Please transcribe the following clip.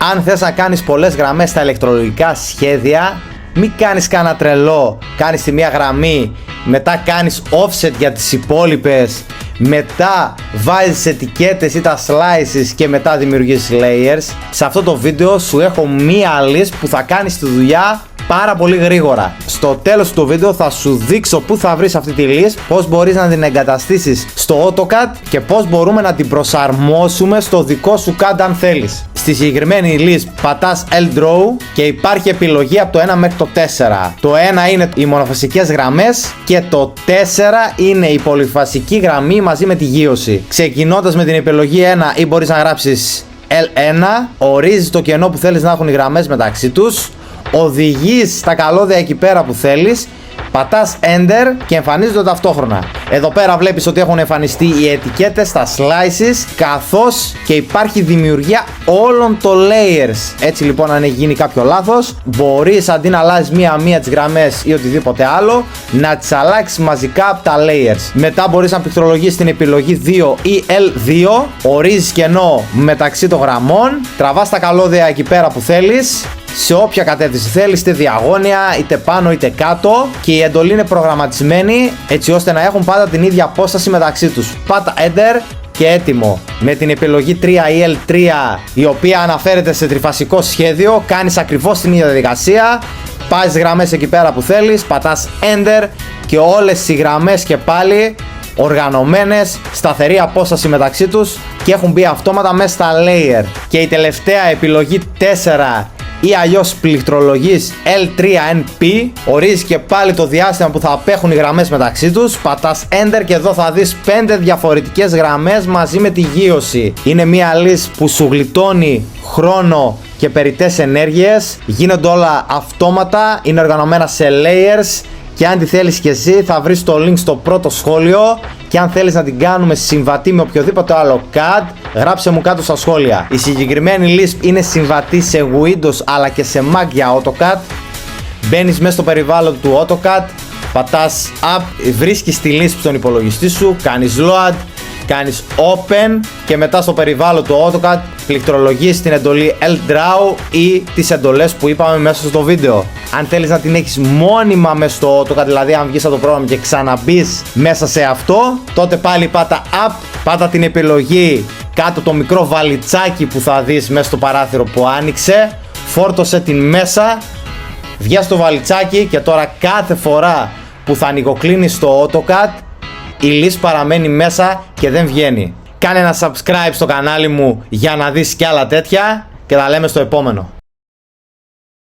Αν θες να κάνεις πολλές γραμμές στα ηλεκτρολογικά σχέδια, μην κάνεις κανένα τρελό, κάνεις τη μία γραμμή, μετά κάνεις offset για τις υπόλοιπες, μετά βάζεις ετικέτες ή τα slices και μετά δημιουργείς layers. Σε αυτό το βίντεο σου έχω μία list που θα κάνεις τη δουλειά πάρα πολύ γρήγορα. Στο τέλος του βίντεο θα σου δείξω πού θα βρεις αυτή τη list, πώς μπορείς να την εγκαταστήσεις στο AutoCAD και πώς μπορούμε να την προσαρμόσουμε στο δικό σου CAD αν θέλεις. Στη συγκεκριμένη list πατάς L-Draw και υπάρχει επιλογή από το 1 μέχρι το 4. Το 1 είναι οι μονοφασικές γραμμές και το 4 είναι η πολυφασική γραμμή μαζί με τη γείωση. Ξεκινώντας με την επιλογή 1 ή μπορείς να γράψεις L1, ορίζεις το κενό που θέλεις να έχουν οι γραμμές μεταξύ τους, οδηγείς τα καλώδια εκεί πέρα που θέλεις, πατάς Enter και εμφανίζονται ταυτόχρονα. Εδώ πέρα βλέπεις ότι έχουν εμφανιστεί οι ετικέτες, τα slices, καθώς και υπάρχει δημιουργία όλων των layers. Έτσι λοιπόν, αν έχει γίνει κάποιο λάθος, μπορείς αντί να αλλάζεις μία-μία τις γραμμές ή οτιδήποτε άλλο, να τις αλλάξεις μαζικά από τα layers. Μετά μπορείς να πληκτρολογείς την επιλογή 2 ή L2, ορίζεις κενό μεταξύ των γραμμών, τραβάς τα καλώδια εκεί πέρα που θέλεις, σε όποια κατεύθυνση θέλεις, είτε διαγώνια, είτε πάνω είτε κάτω, και η εντολή είναι προγραμματισμένη έτσι ώστε να έχουν πάντα την ίδια απόσταση μεταξύ τους. Πάτα Enter και έτοιμο. Με την επιλογή 3 ή L3, η οποία αναφέρεται σε τριφασικό σχέδιο, κάνεις ακριβώς την ίδια διαδικασία. Πάζεις γραμμές εκεί πέρα που θέλεις, πατάς Enter και όλες οι γραμμές και πάλι οργανωμένες, σταθερή απόσταση μεταξύ τους και έχουν μπει αυτόματα μέσα στα layer. Και η τελευταία επιλογή 4 ή αλλιώς πληκτρολογείς L3NP, ορίζεις και πάλι το διάστημα που θα απέχουν οι γραμμές μεταξύ τους, πατάς Enter και εδώ θα δεις 5 διαφορετικές γραμμές μαζί με τη γείωση. Είναι μια list που σου γλιτώνει χρόνο και περιττές ενέργειες, γίνονται όλα αυτόματα, είναι οργανωμένα σε layers και αν τη θέλεις και εσύ θα βρεις το link στο πρώτο σχόλιο, και αν θέλεις να την κάνουμε συμβατή με οποιοδήποτε άλλο CAD, γράψε μου κάτω στα σχόλια. Η συγκεκριμένη list είναι συμβατή σε Windows αλλά και σε Mac για AutoCAD. Μπαίνεις μέσα στο περιβάλλον του AutoCAD, πατάς App, βρίσκεις τη list στον υπολογιστή σου, κάνεις Load, κάνεις Open και μετά στο περιβάλλον του AutoCAD πληκτρολογείς την εντολή L-Draw ή τις εντολές που είπαμε μέσα στο βίντεο. Αν θέλεις να την έχεις μόνιμα μέσα στο AutoCAD, δηλαδή αν βγεις από το πρόγραμμα και ξαναμπείς μέσα σε αυτό, τότε πάλι πάτα App, πάτα την επιλογή κάτω το μικρό βαλιτσάκι που θα δεις μέσα στο παράθυρο που άνοιξε, φόρτωσε την μέσα, βγες στο βαλιτσάκι και τώρα κάθε φορά που θα ανοιγοκλίνεις το AutoCAD, η list παραμένει μέσα και δεν βγαίνει. Κάνε ένα subscribe στο κανάλι μου για να δεις κι άλλα τέτοια και τα λέμε στο επόμενο.